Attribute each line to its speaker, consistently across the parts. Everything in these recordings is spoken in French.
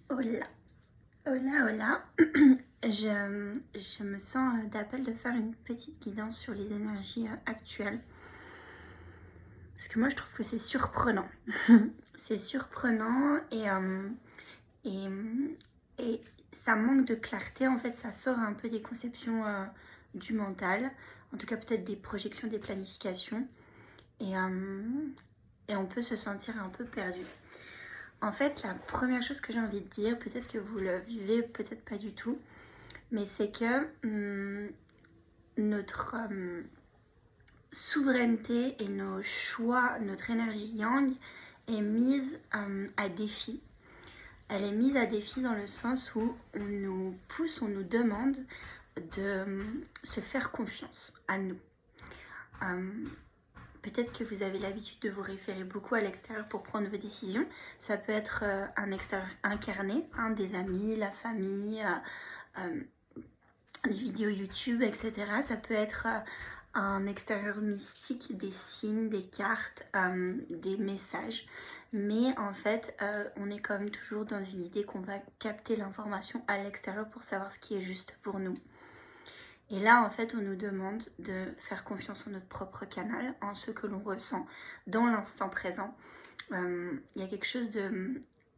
Speaker 1: Hola, hola, hola. Je me sens d'appel de faire une petite guidance sur les énergies actuelles. Parce que moi, je trouve que c'est surprenant. C'est surprenant et, et ça manque de clarté. En fait, ça sort un peu des conceptions du mental. En tout cas, peut-être des projections, des planifications. Et on peut se sentir un peu perdu. En fait, la première chose que j'ai envie de dire, peut-être que vous le vivez, peut-être pas du tout, mais c'est que notre souveraineté et nos choix, notre énergie yang est mise à défi. Elle est mise à défi dans le sens où on nous pousse, on nous demande de se faire confiance à nous. Peut-être que vous avez l'habitude de vous référer beaucoup à l'extérieur pour prendre vos décisions. Ça peut être un extérieur incarné, des amis, la famille, des vidéos YouTube, etc. Ça peut être un extérieur mystique, des signes, des cartes, des messages. Mais en fait, on est comme toujours dans une idée qu'on va capter l'information à l'extérieur pour savoir ce qui est juste pour nous. Et là, en fait, on nous demande de faire confiance en notre propre canal, en ce que l'on ressent dans l'instant présent. Il y a quelque chose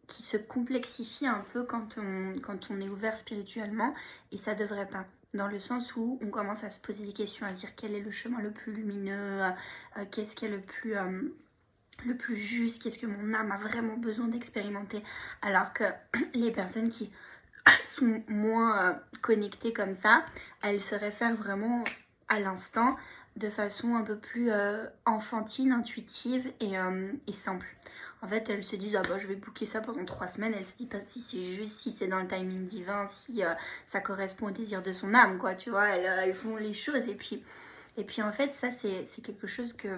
Speaker 1: qui se complexifie un peu quand on est ouvert spirituellement, et ça devrait pas. Dans le sens où on commence à se poser des questions, à dire quel est le chemin le plus lumineux, qu'est-ce qui est le plus juste, qu'est-ce que mon âme a vraiment besoin d'expérimenter. Alors que les personnes qui sont moins connectées comme ça, elles se réfèrent vraiment à l'instant de façon un peu plus enfantine, intuitive et simple. En fait, elles se disent ah bah je vais booker ça pendant 3 semaines. Elles se disent pas si c'est juste, si c'est dans le timing divin, si ça correspond au désir de son âme, quoi. Tu vois, elles font les choses et puis en fait ça c'est quelque chose qui est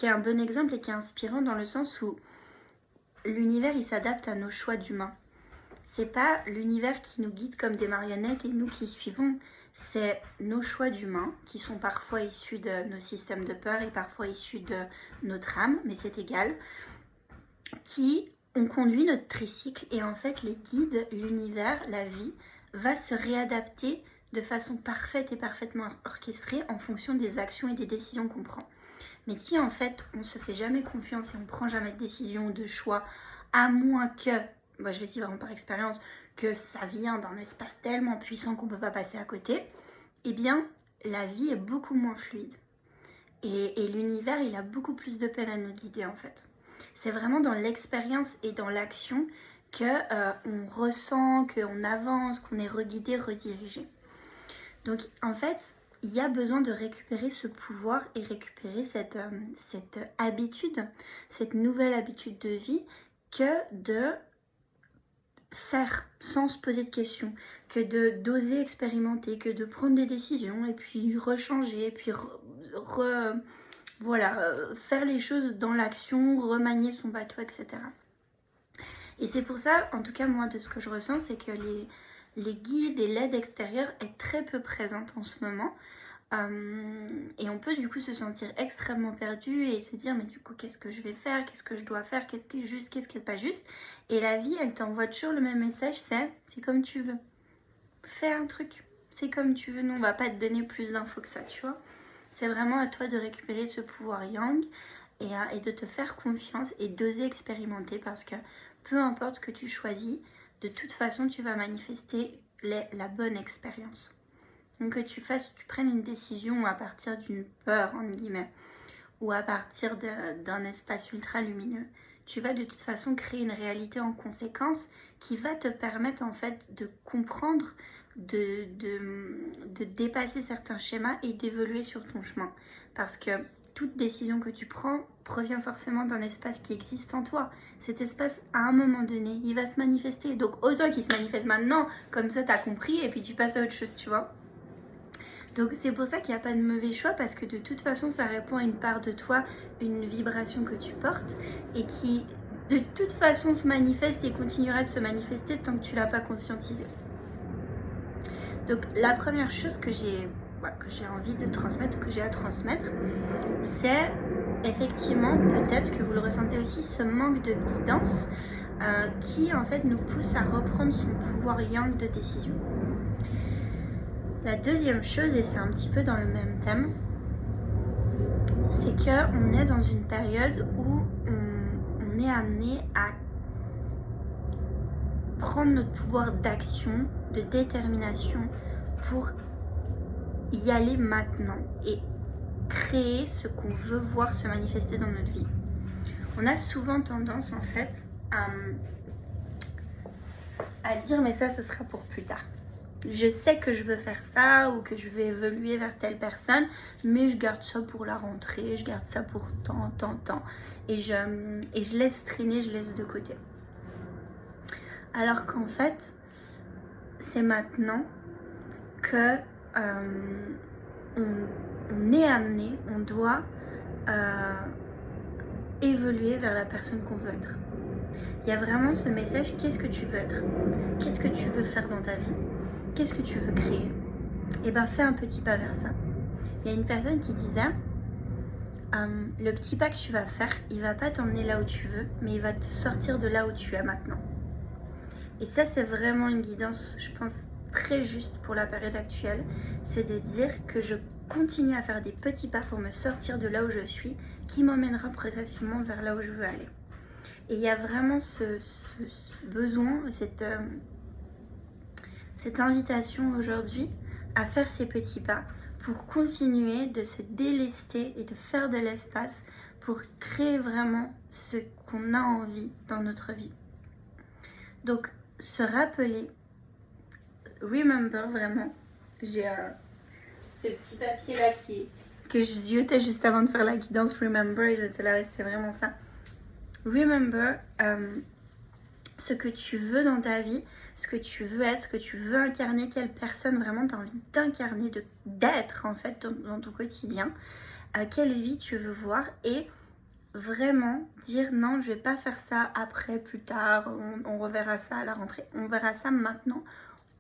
Speaker 1: un bon exemple et qui est inspirant dans le sens où l'univers il s'adapte à nos choix d'humains. C'est pas l'univers qui nous guide comme des marionnettes et nous qui suivons. C'est nos choix d'humains qui sont parfois issus de nos systèmes de peur et parfois issus de notre âme, mais c'est égal, qui ont conduit notre tricycle. Et en fait, les guides, l'univers, la vie, va se réadapter de façon parfaite et parfaitement orchestrée en fonction des actions et des décisions qu'on prend. Mais si en fait, on se fait jamais confiance et on prend jamais de décision, de choix, à moins que, moi je le dis vraiment par expérience, que ça vient d'un espace tellement puissant qu'on ne peut pas passer à côté, eh bien la vie est beaucoup moins fluide. Et l'univers, il a beaucoup plus de peine à nous guider en fait. C'est vraiment dans l'expérience et dans l'action qu'on ressent, qu'on avance, qu'on est reguidé, redirigé. Donc en fait, il y a besoin de récupérer ce pouvoir et récupérer cette habitude, cette nouvelle habitude de vie que de faire sans se poser de questions, que d'oser expérimenter, que de prendre des décisions et puis rechanger, et puis faire les choses dans l'action, remanier son bateau, etc. Et c'est pour ça, en tout cas moi de ce que je ressens, c'est que les guides et l'aide extérieure est très peu présente en ce moment. Et on peut du coup se sentir extrêmement perdu et se dire mais du coup qu'est-ce que je vais faire, qu'est-ce que je dois faire, qu'est-ce qui est juste, qu'est-ce qui n'est pas juste. Et la vie elle t'envoie toujours le même message, c'est comme tu veux. Fais un truc, c'est comme tu veux, nous on va pas te donner plus d'infos que ça, tu vois. C'est vraiment à toi de récupérer ce pouvoir yang et de te faire confiance et d'oser expérimenter parce que peu importe ce que tu choisis, de toute façon tu vas manifester la bonne expérience. Donc que tu prennes une décision à partir d'une peur, entre guillemets, ou à partir d'un espace ultra lumineux, tu vas de toute façon créer une réalité en conséquence qui va te permettre en fait de comprendre, de dépasser certains schémas et d'évoluer sur ton chemin. Parce que toute décision que tu prends provient forcément d'un espace qui existe en toi. Cet espace, à un moment donné, il va se manifester. Donc autant qu'il se manifeste maintenant, comme ça t'as compris et puis tu passes à autre chose, tu vois. Donc c'est pour ça qu'il n'y a pas de mauvais choix parce que de toute façon ça répond à une part de toi, une vibration que tu portes et qui de toute façon se manifeste et continuera de se manifester tant que tu ne l'as pas conscientisé. Donc la première chose que j'ai envie de transmettre ou que j'ai à transmettre, c'est effectivement, peut-être que vous le ressentez aussi, ce manque de guidance qui en fait nous pousse à reprendre son pouvoir yang de décision. La deuxième chose, et c'est un petit peu dans le même thème, c'est qu'on est dans une période où on est amené à prendre notre pouvoir d'action, de détermination pour y aller maintenant et créer ce qu'on veut voir se manifester dans notre vie. On a souvent tendance en fait à dire mais ça ce sera pour plus tard. Je sais que je veux faire ça ou que je vais évoluer vers telle personne, mais je garde ça pour la rentrée, je garde ça pour tant. Et je laisse traîner, je laisse de côté. Alors qu'en fait, c'est maintenant que on est amené, on doit évoluer vers la personne qu'on veut être. Il y a vraiment ce message, qu'est-ce que tu veux être? Qu'est-ce que tu veux faire dans ta vie? Qu'est-ce que tu veux créer? Et ben fais un petit pas vers ça. Il y a une personne qui disait, le petit pas que tu vas faire, il va pas t'emmener là où tu veux, mais il va te sortir de là où tu es maintenant. Et ça, c'est vraiment une guidance, je pense, très juste pour la période actuelle. C'est de dire que je continue à faire des petits pas pour me sortir de là où je suis, qui m'emmènera progressivement vers là où je veux aller. Et il y a vraiment ce besoin, cette invitation aujourd'hui à faire ces petits pas pour continuer de se délester et de faire de l'espace pour créer vraiment ce qu'on a envie dans notre vie. Donc, se rappeler, remember vraiment, j'ai ce petit papier là que je ziotais juste avant de faire la guidance remember et j'étais là, c'est vraiment ça. Remember ce que tu veux dans ta vie, ce que tu veux être, ce que tu veux incarner, quelle personne vraiment tu as envie d'incarner, d'être en fait dans ton quotidien, quelle vie tu veux voir et vraiment dire non, je vais pas faire ça après, plus tard, on reverra ça à la rentrée, on verra ça maintenant,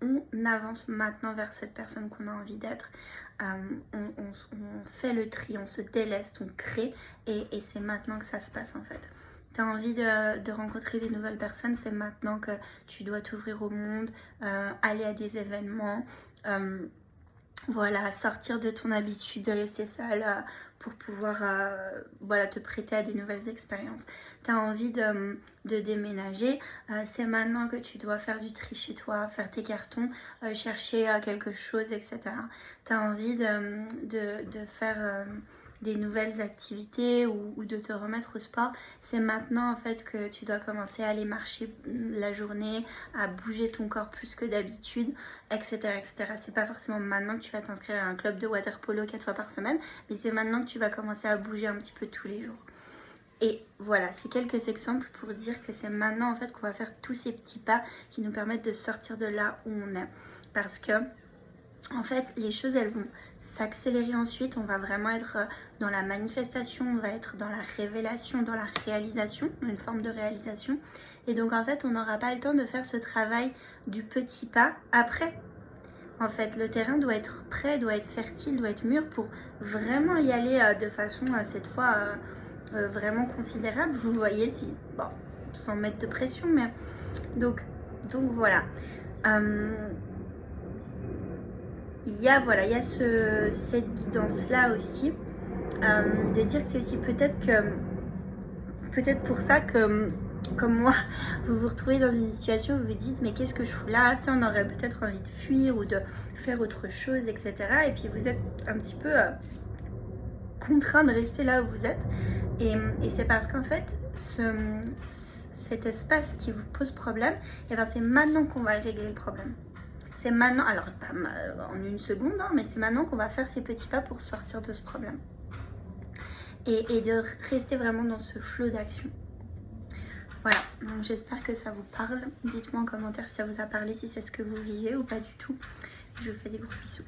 Speaker 1: on avance maintenant vers cette personne qu'on a envie d'être, on fait le tri, on se déleste, on crée et c'est maintenant que ça se passe en fait. Tu as envie de rencontrer des nouvelles personnes, c'est maintenant que tu dois t'ouvrir au monde, aller à des événements, voilà, sortir de ton habitude de rester seule pour pouvoir voilà, te prêter à des nouvelles expériences. Tu as envie de déménager, c'est maintenant que tu dois faire du tri chez toi, faire tes cartons, chercher quelque chose, etc. Tu as envie de faire des nouvelles activités ou de te remettre au sport, c'est maintenant en fait que tu dois commencer à aller marcher la journée, à bouger ton corps plus que d'habitude, etc. etc. C'est pas forcément maintenant que tu vas t'inscrire à un club de water polo 4 fois par semaine, mais c'est maintenant que tu vas commencer à bouger un petit peu tous les jours. Et voilà, c'est quelques exemples pour dire que c'est maintenant en fait qu'on va faire tous ces petits pas qui nous permettent de sortir de là où on est. Parce que en fait, les choses, elles vont s'accélérer ensuite. On va vraiment être dans la manifestation, on va être dans la révélation, dans la réalisation, une forme de réalisation. Et donc, en fait, on n'aura pas le temps de faire ce travail du petit pas après. En fait, le terrain doit être prêt, doit être fertile, doit être mûr pour vraiment y aller de façon, cette fois, vraiment considérable. Vous voyez, bon, sans mettre de pression, mais donc voilà. Il y a cette guidance-là aussi, de dire que c'est aussi peut-être pour ça que, comme moi, vous vous retrouvez dans une situation où vous vous dites mais qu'est-ce que je fous là, on aurait peut-être envie de fuir ou de faire autre chose, etc. Et puis vous êtes un petit peu contraint de rester là où vous êtes. Et c'est parce qu'en fait, cet espace qui vous pose problème, et ben c'est maintenant qu'on va régler le problème. C'est maintenant, alors pas en une seconde, hein, mais c'est maintenant qu'on va faire ces petits pas pour sortir de ce problème. Et de rester vraiment dans ce flot d'action. Voilà, donc j'espère que ça vous parle. Dites-moi en commentaire si ça vous a parlé, si c'est ce que vous vivez ou pas du tout. Je vous fais des gros bisous.